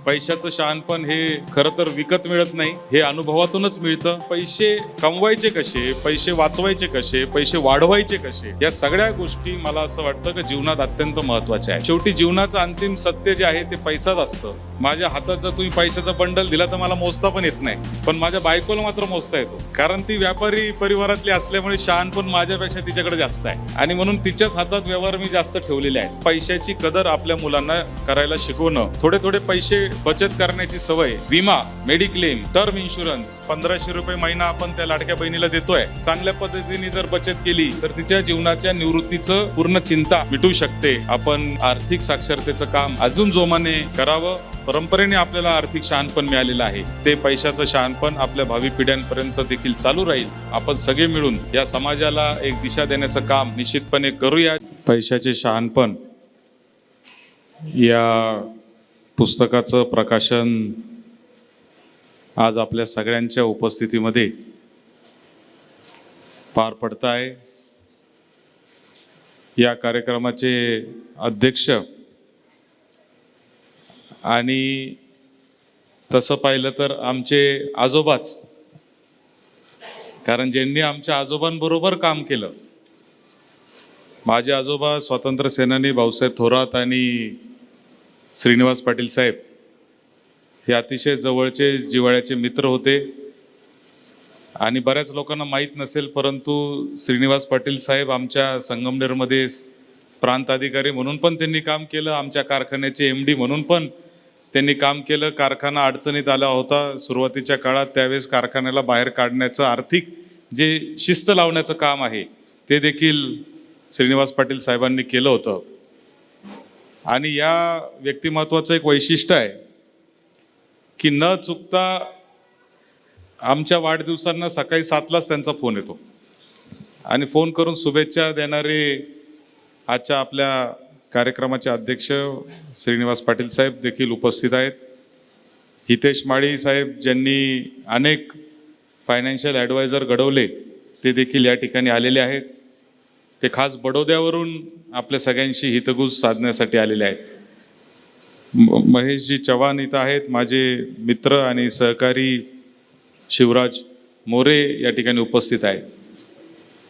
पैशाचं शहाणपण हे खरं तर विकत मिळत नाही, हे अनुभवातूनच मिळतं. पैसे कमवायचे कसे, पैसे वाचवायचे कसे, पैसे वाढवायचे कसे, या सगळ्या गोष्टी मला असं वाटतं की जीवनात अत्यंत महत्त्वाच्या आहेत. शेवटी जीवनाचं अंतिम सत्य जे आहे ते पैसाच असतं. माझ्या हातात जर तुम्ही पैशाचा बंडल दिला तर मला मोजता पण येत नाही, पण माझ्या बायकोला मात्र मोजता येतो, कारण ती व्यापारी परिवारातली असल्यामुळे शहाणपण माझ्यापेक्षा तिच्याकडे जास्त आहे आणि म्हणून तिच्याच हातात व्यवहार मी जास्त ठेवलेले आहेत. पैशाची कदर आपल्या मुलांना करायला शिकवणं, थोडे थोडे पैसे बचत करण्याची सवय, विमा, मेडिक्लेम, टर्म इन्शुरन्स, 1500 रुपये महिना आपण त्या लाडक्या बहिणीला देतोय. चांगल्या पद्धतीने जर बचत केली तर तिच्या जीवनाच्या निवृत्तीचं पूर्ण चिंता मिटू शकते. आपण आर्थिक साक्षरतेचं काम अजून जोमाने करावं. परंपरेने आपल्याला आर्थिक शहाणपण मिळालेलं आहे, ते पैशाचं शहाणपण आपल्या भावी पिढ्यांपर्यंत देखील चालू राहील. आपण सगळे मिळून या समाजाला एक दिशा देण्याचं काम निश्चितपणे करूया. पैशाचे शहाणपण या पुस्तकाचं प्रकाशन आज आपल्या सगळ्यांच्या उपस्थितीमध्ये पार पडत आहे. या कार्यक्रमाचे अध्यक्ष आणि तसं पाहिलं तर आमचे आजोबाच, कारण ज्यांनी आमच्या आजोबांबरोबर काम केलं, माझे आजोबा स्वातंत्र्य सेनानी भाऊसाहेब थोरात आणि श्रीनिवास पाटील साहेब हे अतिशय जवळचे जिव्हाळ्याचे मित्र होते. आणि बऱ्याच लोकांना माहीत नसेल, परंतु श्रीनिवास पाटील साहेब आमच्या संगमनेरमध्ये प्रांत अधिकारी म्हणून पण त्यांनी काम केलं, आमच्या कारखान्याचे MD म्हणून पण त्यांनी काम केलं. कारखाना अडचणीत आला होता सुरुवातीच्या काळात, त्यावेळेस कारखान्याला बाहेर काढण्याचं, आर्थिक जे शिस्त लावण्याचं काम आहे ते देखील श्रीनिवास पाटील साहेबांनी केलं होतं. आणि या व्यक्तिमत्वाचं एक वैशिष्ट्य आहे की न चुकता आमच्या वाढदिवसांना सकाळी 7लाच त्यांचा फोन येतो आणि फोन करून शुभेच्छा देणारे आजच्या आपल्या कार्यक्रमाचे अध्यक्ष श्रीनिवास पाटील साहेब देखील उपस्थित आहेत. हितेश माळी साहेब, ज्यांनी अनेक फायनान्शियल ॲडवायझर घडवले, ते देखील या ठिकाणी आलेले आहेत. ते खास बडोद्यावरून आपल्या सगळ्यांशी हितगुज साधण्यासाठी आलेले आहेत. महेशजी चव्हाण इथं आहेत, माझे मित्र आणि सहकारी शिवराज मोरे या ठिकाणी उपस्थित आहेत.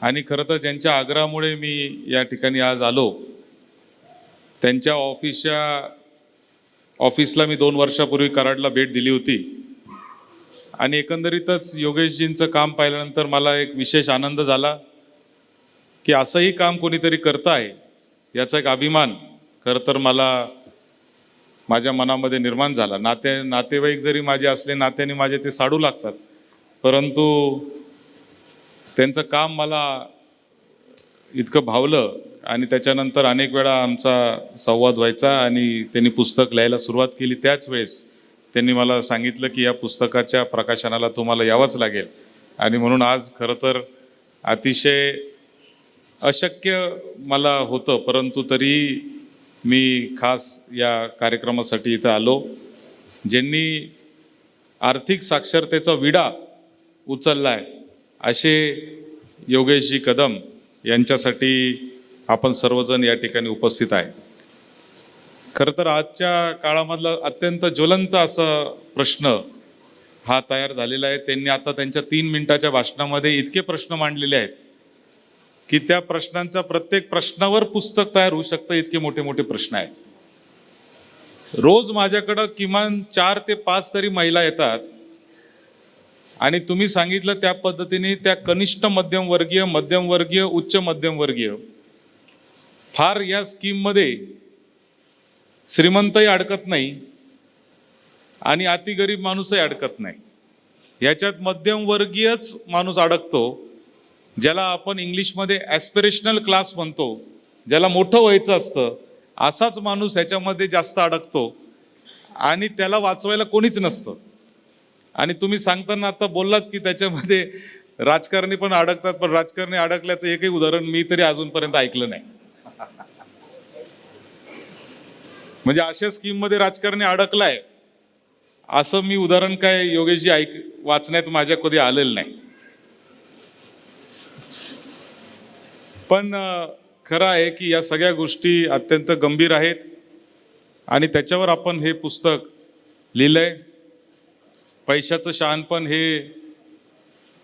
आणि खरं तर ज्यांच्या आग्रहामुळे मी या ठिकाणी आज आलो, त्यांच्या ऑफिसला मी 2 वर्षापूर्वी कराडला भेट दिली होती आणि एकंदरीतच योगेशजींचं काम पाहिल्यानंतर मला एक विशेष आनंद झाला की असंही काम कोणीतरी करतं आहे याचा एक अभिमान खरं तर मला माझ्या मनामध्ये निर्माण झाला. नातेवाईक जरी माझे असले, नात्याने माझे ते साडू लागतात, परंतु त्यांचं काम मला इतकं भावलं आणि त्याच्यानंतर अनेक वेळा आमचा संवाद व्हायचा आणि त्यांनी पुस्तक लिहायला सुरुवात केली. त्याच वेळेस त्यांनी मला सांगितलं की या पुस्तकाच्या प्रकाशनाला तुम्हाला यावंच लागेल. आणि म्हणून आज खरं तर अतिशय अशक्य मला होतं, परंतु तरी मी खास या कार्यक्रमासाठी इथं आलो. ज्यांनी आर्थिक साक्षरतेचा विडा उचलला आहे असे योगेशजी कदम यांच्यासाठी आपण सर्वजण या ठिकाणी उपस्थित आहे. खरं तर आजच्या काळामधला अत्यंत ज्वलंत असा प्रश्न हा तयार झालेला आहे. त्यांनी आता त्यांच्या 3 मिनिटाच्या भाषणामध्ये इतके प्रश्न मांडलेले आहेत की त्या प्रश्नांचा प्रत्येक प्रश्नावर पुस्तक तयार होऊ शकतं, इतके मोठे मोठे प्रश्न आहेत. रोज माझ्याकडं किमान 4 ते 5 तरी महिला येतात आणि तुम्ही सांगितलं त्या पद्धतीने त्या कनिष्ठ मध्यमवर्गीय, मध्यमवर्गीय, उच्च मध्यमवर्गीय, फार या स्कीममध्ये श्रीमंतही अडकत नाही आणि अति गरीब माणूसही अडकत नाही. याच्यात मध्यमवर्गीयच माणूस अडकतो, ज्याला आपण इंग्लिशमध्ये ॲस्पिरेशनल क्लास म्हणतो, ज्याला मोठं व्हायचं असतं, असाच माणूस ह्याच्यामध्ये जास्त अडकतो आणि त्याला वाचवायला कोणीच नसतं. आणि तुम्ही सांगताना आता बोललात की त्याच्यामध्ये राजकारणी पण अडकतात, पण राजकारणी अडकल्याचं एकही उदाहरण मी तरी अजूनपर्यंत ऐकलं नाही. म्हणजे अशा स्कीममध्ये राजकारणी अडकलाय असं मी उदाहरण काय योगेशजी वाचण्यात माझ्या कधी आलेलं नाही. पण खरं आहे की या सगळ्या गोष्टी अत्यंत गंभीर आहेत आणि त्याच्यावर आपण हे पुस्तक लिहिलंय, पैशाचं शहाणपण हे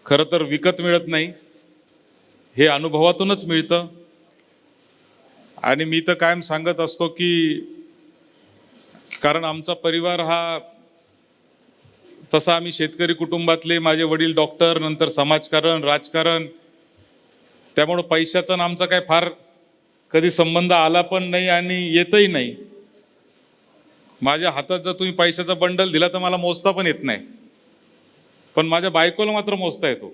खरं तर विकत मिळत नाही, हे अनुभवातूनच मिळतं. आणि मी तर कायम सांगत असतो की कारण आमचा परिवार हा तसा आम्ही शेतकरी कुटुंबातले, माझे वडील डॉक्टर, नंतर समाजकारण, राजकारण, त्यामुळं पैशाचा आणि आमचा काय फार कधी संबंध आला पण नाही आणि येतही नाही. माझ्या हातात जर तुम्ही पैशाचा बंडल दिला तर मला मोजता पण येत नाही, पण माझ्या बायकोला मात्र मोजता येतो.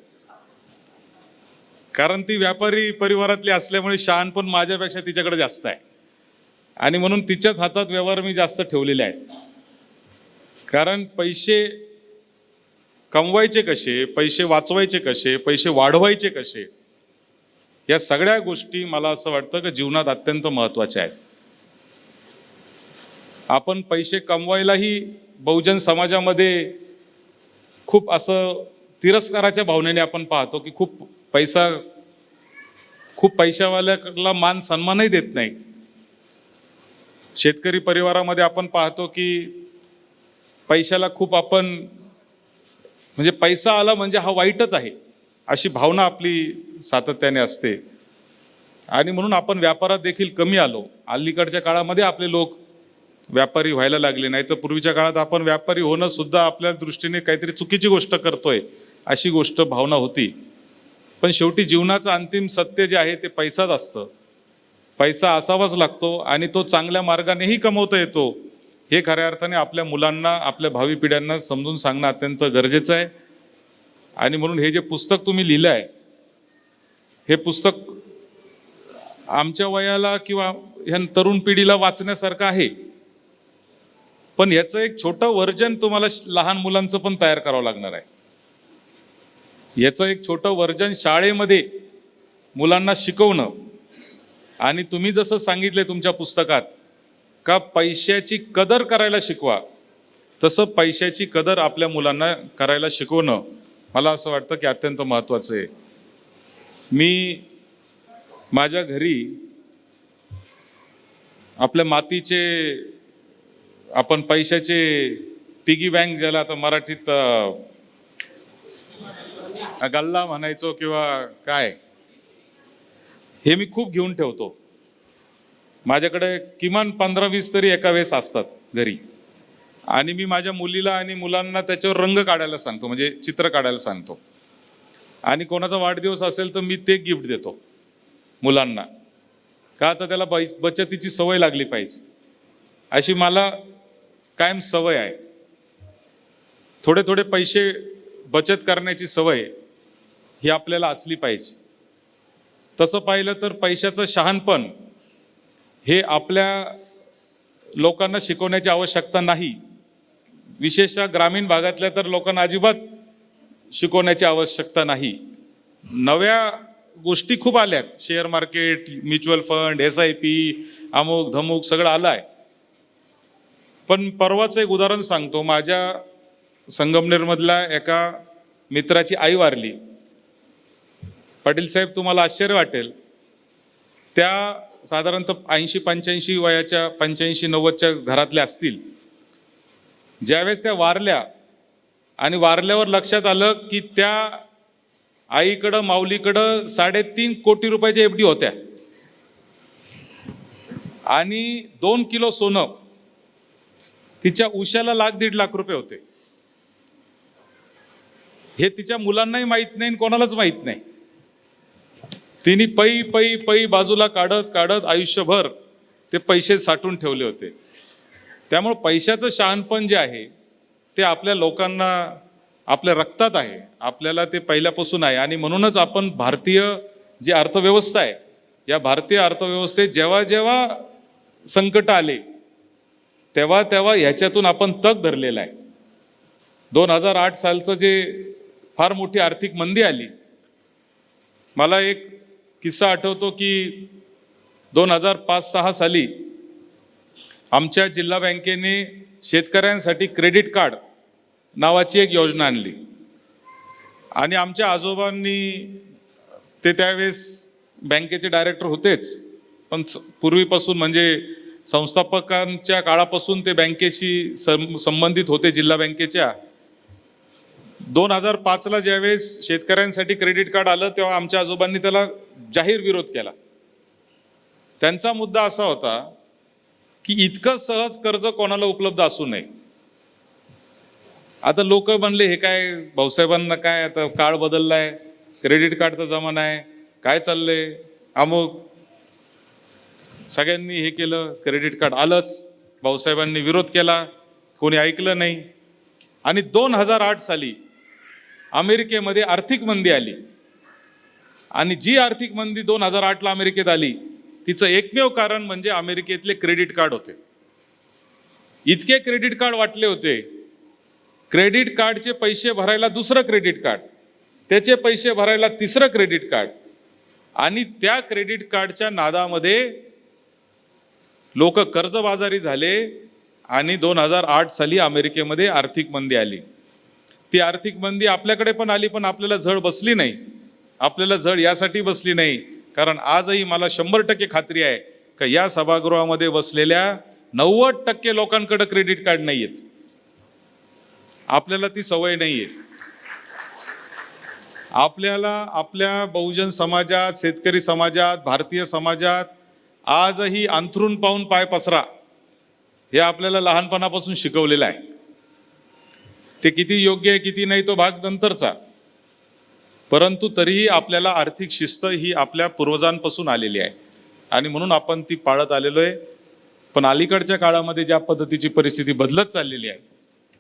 कारण ती व्यापारी परिवारातली असल्यामुळे शहाणपण माझ्यापेक्षा तिच्याकडे जास्त आहे आणि म्हणून तिच्याच हातात व्यवहार मी जास्त ठेवलेले आहेत. कारण पैसे कमवायचे कसे, पैसे वाचवायचे कसे, पैसे वाढवायचे कसे, या सगळ्या गोष्टी मला असं वाटतं की जीवनात अत्यंत महत्त्वाच्या आहेत. आपण पैसे कमवायलाही बहुजन समाजामध्ये खूप असं तिरस्काराच्या भावनेने आपण पाहतो की खूप पैशावाल्याला मान सन्मानही देत नाही. शेतकरी परिवारामध्ये आपण पाहतो की पैशाला खूप आपण म्हणजे पैसा आला म्हणजे हा वाईटच आहे अशी भावना आपली सातत्याने असते. आणि म्हणून आपण व्यापारात देखील कमी आलो. अलीकडच्या काळामध्ये आपले लोक व्यापारी व्हायला लागले, नाही तर पूर्वीच्या काळात आपण व्यापारी होणं सुद्धा आपल्या दृष्टीने काहीतरी चुकीची गोष्ट करतोय अशी गोष्ट भावना होती. पण शेवटी जीवनाचं अंतिम सत्य जे आहे ते पैसाच असतं. पैसा असावाच लागतो आणि तो चांगल्या मार्गानेही कमवता येतो हे खऱ्या अर्थाने आपल्या मुलांना, आपल्या भावी पिढ्यांना समजून सांगणं अत्यंत गरजेचं आहे. आणि म्हणून हे जे पुस्तक तुम्ही लिहिलं आहे, हे पुस्तक आमच्या वयाला किंवा ह्या तरुण पिढीला वाचण्यासारखं आहे, पण याचं एक छोटं व्हर्जन तुम्हाला लहान मुलांचं पण तयार करावं लागणार आहे. याचं एक छोटं व्हर्जन शाळेमध्ये मुलांना शिकवणं. आणि तुम्ही जसं सांगितलंय तुमच्या पुस्तकात का पैशाची कदर करायला शिकवा, तसं पैशाची कदर आपल्या मुलांना करायला शिकवणं मला असं वाटतं की अत्यंत महत्त्वाचं आहे. मी माझ्या घरी आपल्या मातीचे आपण पैशाचे पिगी बँक, ज्याला आता मराठीत गल्ला म्हणायचो किंवा काय, हे मी खूप घेऊन ठेवतो. माझ्याकडे किमान 15-20 तरी एका वेळेस असतात घरी. आणि मी माझ्या मुलीला आणि मुलांना त्याच्यावर रंग काढायला सांगतो, म्हणजे चित्र काढायला सांगतो. आणि कोणाचा वाढदिवस असेल तर मी ते गिफ्ट देतो मुलांना, का तर त्याला बचतीची सवय लागली पाहिजे अशी मला कायम सवय आहे. थोडे थोडे पैसे बचत करण्याची सवय ही आपल्याला असली पाहिजे. तसं पाहिलं तर पैशाचं शहाणपण हे आपल्या लोकांना शिकवण्याची आवश्यकता नाही. विशेषतः ग्रामीण भागातल्या तर लोकांना अजिबात शिकवण्याची आवश्यकता नाही. नव्या गोष्टी खूप आल्यात, share market, mutual fund, SIP, अमुक धमुक सगळं आलं आहे. पण परवाचं एक उदाहरण सांगतो. माझ्या संगमनेरमधल्या एका मित्राची आई वारली. पाटील साहेब, तुम्हाला आश्चर्य वाटेल, त्या साधारणतः 80-85 वयाच्या, 85-90च्या घरातल्या असतील. ज्यावेळेस त्या वारल्या आणि वारल्यावर लक्षात आलं की त्या आईकडं, माऊलीकडं 3.5 कोटी रुपयाच्या FD होत्या आणि 2 किलो सोनं. तिच्या उशाला 1.5 लाख रुपये होते. हे तिच्या मुलांनाही माहीत नाही, कोणालाच माहीत नाही. तिने पै बाजूला काढत काढत आयुष्यभर ते पैसे साठवून ठेवले होते. त्यामुळे पैशाचं शहाणपण जे आहे ते आपल्या लोकांना, आपल्या रक्तात आहे, आपल्याला ते पहिल्यापासून आहे. आणि म्हणूनच आपण भारतीय जी अर्थव्यवस्था आहे, या भारतीय अर्थव्यवस्थेत जेव्हा जेव्हा संकट आले तेव्हा तेव्हा ह्याच्यातून आपण तग धरलेला आहे. 2008 सालचं जे फार मोठी आर्थिक मंदी आली, मला एक किस्सा आठवतो की 2005-06 साली आमच्या जिल्हा बँकेने शेतकऱ्यांसाठी क्रेडिट कार्ड नावाची एक योजना आणली. आणि आमच्या आजोबांनी, ते त्यावेळेस बँकेचे डायरेक्टर होतेच, पण पूर्वीपासून म्हणजे संस्थापकांच्या काळापासून ते बँकेशी संबंधित होते, जिल्हा बँकेच्या. 2005ला ज्यावेळेस शेतकऱ्यांसाठी क्रेडिट कार्ड आलं तेव्हा आमच्या आजोबांनी त्याला जाहीर विरोध केला. त्यांचा मुद्दा असा होता की इतकं सहज कर्ज कोणाला उपलब्ध असू नये. आता लोक म्हणले हे काय भाऊसाहेबांना काय, आता काळ बदललाय, क्रेडिट कार्डचा जमाना आहे, काय चाललंय अमुक. सगळ्यांनी हे केलं, क्रेडिट कार्ड आलंच, भाऊसाहेबांनी विरोध केला, कोणी ऐकलं नाही. आणि 2008 साली अमेरिकेमध्ये आर्थिक मंदी आली. आणि जी आर्थिक मंदी 2008ला अमेरिकेत आली तिचं एकमेव कारण म्हणजे अमेरिकेतले क्रेडिट कार्ड होते. इतके क्रेडिट कार्ड वाटले होते, क्रेडिट कार्डचे पैसे भरायला दुसरं क्रेडिट कार्ड, त्याचे पैसे भरायला तिसरं क्रेडिट कार्ड, आणि त्या क्रेडिट कार्डच्या नादामध्ये लोक कर्जबाजारी झाले. आणि 2008 साली अमेरिकेमध्ये आर्थिक मंदी आली. ती आर्थिक मंदी आपल्याकडे पण आली, पण आपल्याला झळ बसली नाही. आपल्याला झळ यासाठी बसली नाही कारण आजही मला 100% खात्री आहे की या सभागृहामध्ये बसलेल्या 90% लोकांकडे क्रेडिट कार्ड नाहीयेत. आपल्याला ती सवय नाहीये. आपल्याला आपल्या बहुजन समाजात, शेतकरी समाजात, भारतीय समाजात आजही अंथरूण पाहून पाय पसरा हे आपल्याला लहानपणापासून शिकवलेलं आहे. ते किती योग्य आहे किती नाही तो भाग नंतरचा, परंतु तरीही आपल्याला आर्थिक शिस्त ही आपल्या पूर्वजांपासून आलेली आहे आणि म्हणून आपण ती पाळत आलेलो आहे. पण अलीकडच्या काळामध्ये ज्या पद्धतीची परिस्थिती बदलत चाललेली आहे,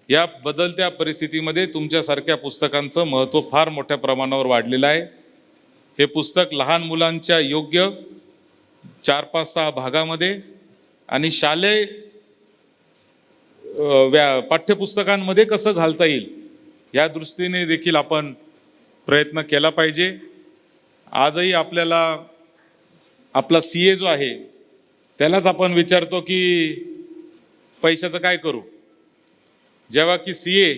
या बदलत्या परिस्थितीमध्ये तुमच्यासारख्या पुस्तकांचं महत्त्व फार मोठ्या प्रमाणावर वाढलेलं आहे. हे पुस्तक लहान मुलांच्या योग्य 4-5-6 भागामध्ये आणि शालेय पाठ्यपुस्तकांमध्ये कसं घालता येईल या दृष्टीने देखील आपण प्रयत्न केला पाहिजे. आजही आपल्याला आपला CA जो आहे त्यालाच आपण विचारतो की पैशाचं काय करू, जेव्हा की CA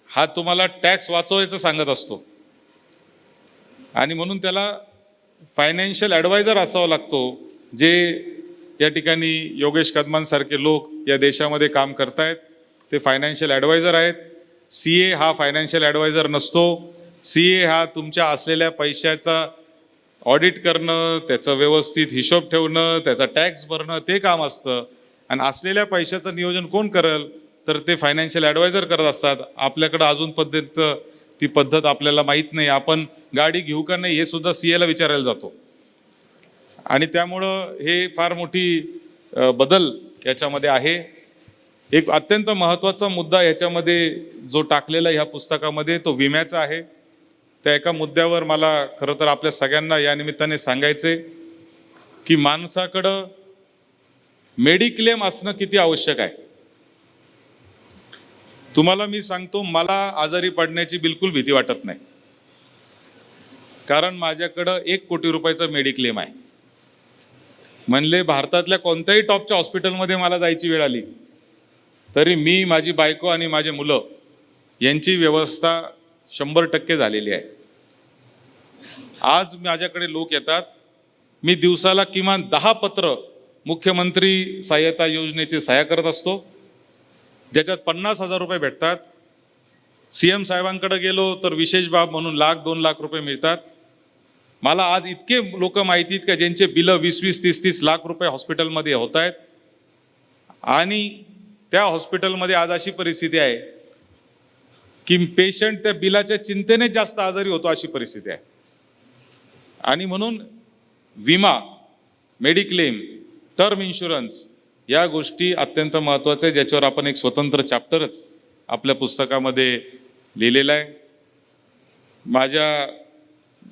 हा तुम्हाला टॅक्स वाचवायचं सांगत असतो. आणि म्हणून त्याला फायनान्शियल ॲडवायझर असावा लागतो, जे या ठिकाणी योगेश कदमांसारखे लोक या देशामध्ये काम करतायत, ते फायनान्शियल ॲडवायझर आहेत. CA हा फायनान्शियल ॲडवायझर नसतो. CA हा तुमच्या असलेल्या पैशाचा ऑडिट करणं, त्याचं व्यवस्थित हिशोब ठेवणं, त्याचा टॅक्स भरणं ते काम असतं. आणि असलेल्या पैशाचं नियोजन कोण करेल तर ते फायनान्शियल ॲडवायझर करत असतात. आपल्याकडं अजून ती पद्धत आपल्याला माहीत नाही. आपण गाडी घेऊ का नाही हे सुद्धा CAला विचारायला जातो. आणि त्यामुळं हे फार मोठी बदल याच्यामध्ये आहे. एक अत्यंत महत्त्वाचा मुद्दा याच्यामध्ये जो टाकलेला ह्या पुस्तकामध्ये तो विम्याचा आहे. त्या एका मुद्द्यावर मला खरं तर आपल्या सगळ्यांना या निमित्ताने सांगायचे की माणसाकडं मेडिक्लेम असणं किती आवश्यक आहे. तुम्हाला मी सांगतो, मला आजारी पडण्याची बिलकुल भीती वाटत नाही, कारण माझ्याकडं 1 कोटी रुपयाचा मेडिक्लेम आहे. म्हणले भारतातल्या कोणत्याही टॉपच्या हॉस्पिटलमध्ये मला जायची वेळ आली तरी मी, माझी बायको आणि माझे मुलं यांची व्यवस्था 100% झालेली आहे. आज माझ्याकडे लोक येतात, मी दिवसाला किमान 10 पत्र मुख्यमंत्री सहाय्यता योजनेची सह्या करत असतो, ज्याच्यात 50,000 रुपये भेटतात. CM साहेबांकडे गेलो तर विशेष बाब म्हणून 1,00,000-2 लाख रुपये मिळतात. मला आज इतके लोक माहिती आहेत का ज्यांचे बिलं 20-20, 30-30 लाख रुपये हॉस्पिटलमध्ये होत आहेत. आणि त्या हॉस्पिटलमध्ये आज अशी परिस्थिती आहे की पेशंट त्या बिलाच्या चिंतेने जास्त आजारी होतो, अशी परिस्थिती आहे. आणि म्हणून विमा, मेडिक्लेम, टर्म इन्शुरन्स या गोष्टी अत्यंत महत्त्वाच्या आहेत, ज्याच्यावर आपण एक स्वतंत्र चॅप्टरच आपल्या पुस्तकामध्ये लिहिलेला आहे. माझ्या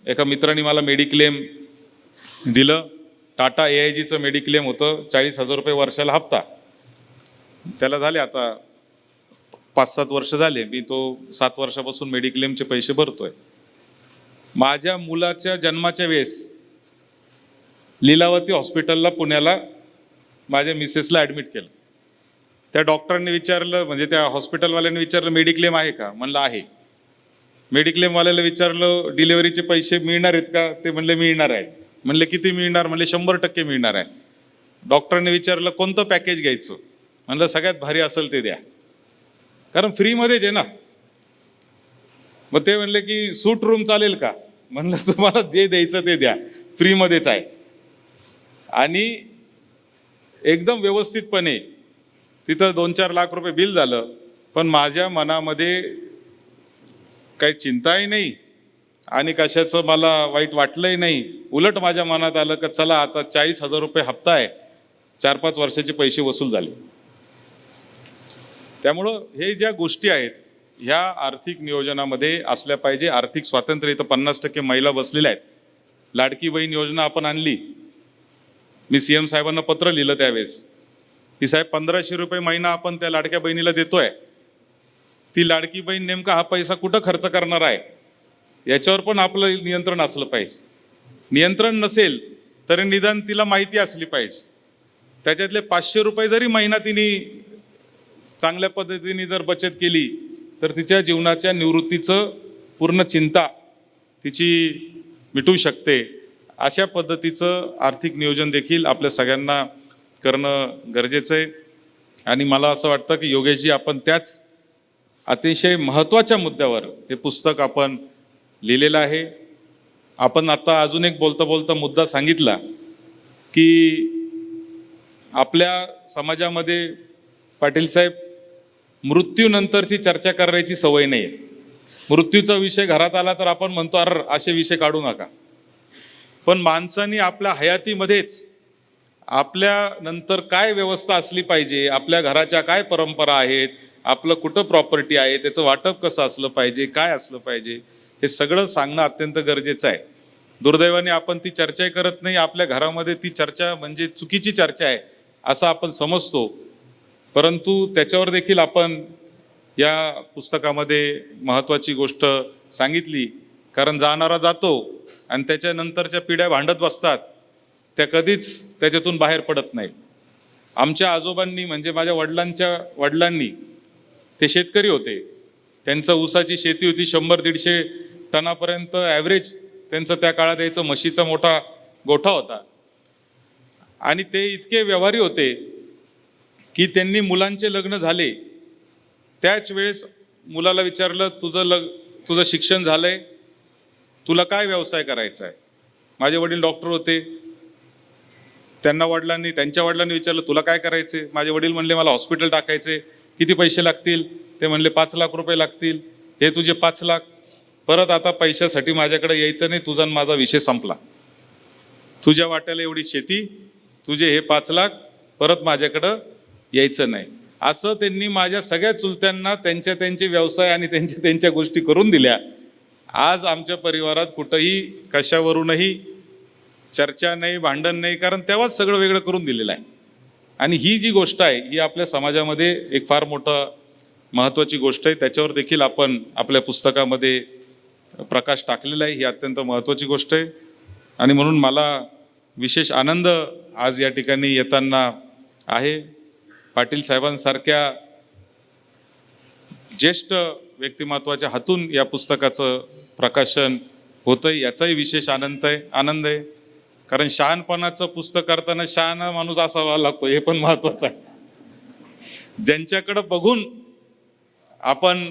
एका मित्राने मला मेडिक्लेम दिलं. टाटा AIGचं मेडिक्लेम होतं, 40,000 रुपये वर्षाला हप्ता. त्याला झाले आता 5-7 वर्ष झाले, मी तो 7 वर्षापासून मेडिक्लेमचे पैसे भरतोय. माझ्या मुलाच्या जन्माच्या वेळेस लीलावती हॉस्पिटलला पुण्याला माझ्या मिसेसला ॲडमिट केलं. त्या डॉक्टरांनी विचारलं, म्हणजे त्या हॉस्पिटलवाल्याने विचारलं मेडिक्लेम आहे का, म्हणलं आहे. मेडिक्लेमवाल्याला विचारलं डिलिव्हरीचे पैसे मिळणार आहेत का, ते म्हणले मिळणार आहेत. म्हणले किती मिळणार, म्हणले 100% मिळणार आहे. डॉक्टरांनी विचारलं कोणतं पॅकेज घ्यायचं, म्हणलं सगळ्यात भारी असेल ते द्या, कारण फ्रीमध्येच आहे ना. मग ते म्हणले की सूट रूम चालेल का, म्हणलं तुम्हाला जे द्यायचं ते द्या, फ्रीमध्येच आहे. आणि एकदम व्यवस्थितपणे तिथं 2-4 लाख रुपये बिल झालं, पण माझ्या मनामध्ये काही चिंताही नाही आणि कशाचं मला वाईट वाटलंही नाही. उलट माझ्या मनात आलं की चला आता 40,000 रुपये हप्ता आहे, 4-5 वर्षाचे पैसे वसूल झाले. त्यामुळं हे ज्या गोष्टी आहेत ह्या आर्थिक नियोजनामध्ये असल्या पाहिजे. आर्थिक स्वातंत्र्य, इथं 50% महिला बसलेल्या आहेत. लाडकी बहीण योजना आपण आणली, मी CM साहेबांना पत्र लिहिलं त्यावेळेस की साहेब 1,500 रुपये महिना आपण त्या लाडक्या बहिणीला देतोय, ती लाडकी बहीण नेमका हा पैसा कुठं खर्च करणार आहे याच्यावर पण आपलं नियंत्रण असलं पाहिजे. नियंत्रण नसेल तरी निदान तिला माहिती असली पाहिजे. त्याच्यातले 500 रुपये जरी महिना तिने चांगल्या पद्धतीने जर बचत केली तर तिच्या जीवनाच्या निवृत्तीचं पूर्ण चिंता तिची मिटू शकते. अशा पद्धतीचं आर्थिक नियोजन देखील आपल्या सगळ्यांना करणं गरजेचं आहे. आणि मला असं वाटतं की योगेशजी, आपण त्याच अतिशय महत्त्वाच्या मुद्द्यावर हे पुस्तक आपण लिहिलेलं आहे. आपण आता अजून एक बोलता बोलता मुद्दा सांगितला की आपल्या समाजामध्ये पाटील साहेब मृत्यूनंतरची चर्चा करायची सवय नाही आहे. मृत्यूचा विषय घरात आला तर आपण म्हणतो अरे असे विषय काढू नका, पण माणसांनी आपल्या हयातीमध्येच आपल्या नंतर काय व्यवस्था असली पाहिजे, आपल्या घराच्या काय परंपरा आहेत, आपलं कुठं प्रॉपर्टी आहे, त्याचं वाटप कसं असलं पाहिजे, काय असलं पाहिजे, हे सगळं सांगणं अत्यंत गरजेचं आहे. दुर्दैवाने आपण ती चर्चाही करत नाही. आपल्या घरामध्ये ती चर्चा म्हणजे चुकीची चर्चा आहे असं आपण समजतो, परंतु त्याच्यावर देखील आपण या पुस्तकामध्ये महत्त्वाची गोष्ट सांगितली. कारण जाणारा जातो आणि त्याच्यानंतरच्या पिढ्या भांडत बसतात, त्या कधीच त्याच्यातून बाहेर पडत नाही. आमच्या आजोबांनी म्हणजे माझ्या वडिलांनी ते शेतकरी होते, त्यांचं ऊसाची शेती होती, 100-150 टनापर्यंत ॲव्हरेज त्यांचं त्या काळात यायचं. म्हशीचा मोठा गोठा होता आणि ते इतके व्यवहारी होते की त्यांनी मुलांचे लग्न झाले त्याच वेळेस मुलाला विचारलं तुझं शिक्षण झालंय, तुला काय व्यवसाय करायचा आहे. माझे वडील डॉक्टर होते, त्यांच्या वडिलांनी विचारलं तुला काय करायचे. माझे वडील म्हणले मला हॉस्पिटल टाकायचे. किती पैसे लागतील, ते म्हणले 5 लाख रुपये लागतील. हे तुझे 5 लाख, परत आता पैशासाठी माझ्याकडे यायचं नाही, तुझा माझा विषय संपला. तुझ्या वाट्याला एवढी शेती, तुझे हे 5 लाख, परत माझ्याकडं यायचं नाही. असं त्यांनी माझ्या सगळ्या चुलत्यांना त्यांचे व्यवसाय आणि त्यांच्या गोष्टी करून दिल्या. आज आमच्या परिवारात कुठंही कशावरूनही चर्चा नाही, भांडण नाही, कारण तेव्हाच सगळं वेगळं करून दिलेलं आहे. आणि ही जी गोष्ट आहे ही आपल्या समाजामध्ये एक फार मोठं महत्त्वाची गोष्ट आहे. त्याच्यावर देखील आपण आपल्या पुस्तकामध्ये प्रकाश टाकलेला आहे. ही अत्यंत महत्त्वाची गोष्ट आहे आणि म्हणून मला विशेष आनंद आज या ठिकाणी येताना आहे. पाटील साहेबांसारख्या ज्येष्ठ व्यक्तिमत्वाच्या हातून या पुस्तकाचं प्रकाशन होतंय याचाही विशेष आनंद आहे. कारण शहाणपणाचं पुस्तक करताना शहाणा माणूस असावा लागतो, हे पण महत्त्वाचं आहे. ज्यांच्याकडं बघून आपण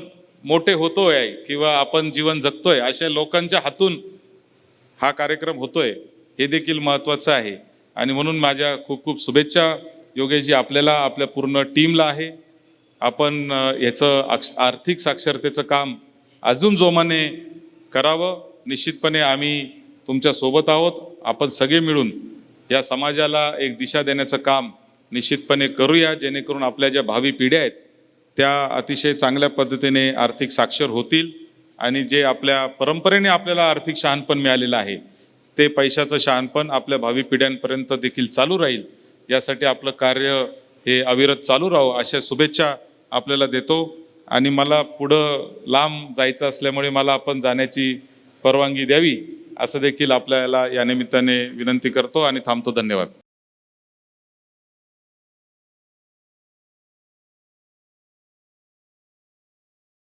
मोठे होतोय किंवा आपण जीवन जगतोय अशा लोकांच्या हातून हा कार्यक्रम होतोय, हे देखील महत्त्वाचं आहे. आणि म्हणून माझ्या खूप खूप शुभेच्छा योगेशजी आपल्याला, आपल्या पूर्ण टीमला आहे. आपण याचं आर्थिक साक्षरतेचं काम अजून जोमाने करावं. निश्चितपणे आम्ही तुमच्या सोबत आहोत. आपण सगळे मिळून या समाजाला एक दिशा देण्याचं काम निश्चितपणे करूया, जेणेकरून आपल्या ज्या भावी पिढ्या आहेत त्या अतिशय चांगल्या पद्धतीने आर्थिक साक्षर होतील आणि जे आपल्या परंपरेने आपल्याला आर्थिक शहाणपण मिळालेलं आहे ते पैशाचं शहाणपण आपल्या भावी पिढ्यांपर्यंत देखील चालू राहील. यासाठी आपलं कार्य हे अविरत चालू राहावं अशा शुभेच्छा आपल्याला देतो. आणि मला पुढं लांब जायचं असल्यामुळे मला आपण जाण्याची परवानगी द्यावी असं देखील आपल्याला या निमित्ताने विनंती करतो आणि थांबतो. धन्यवाद.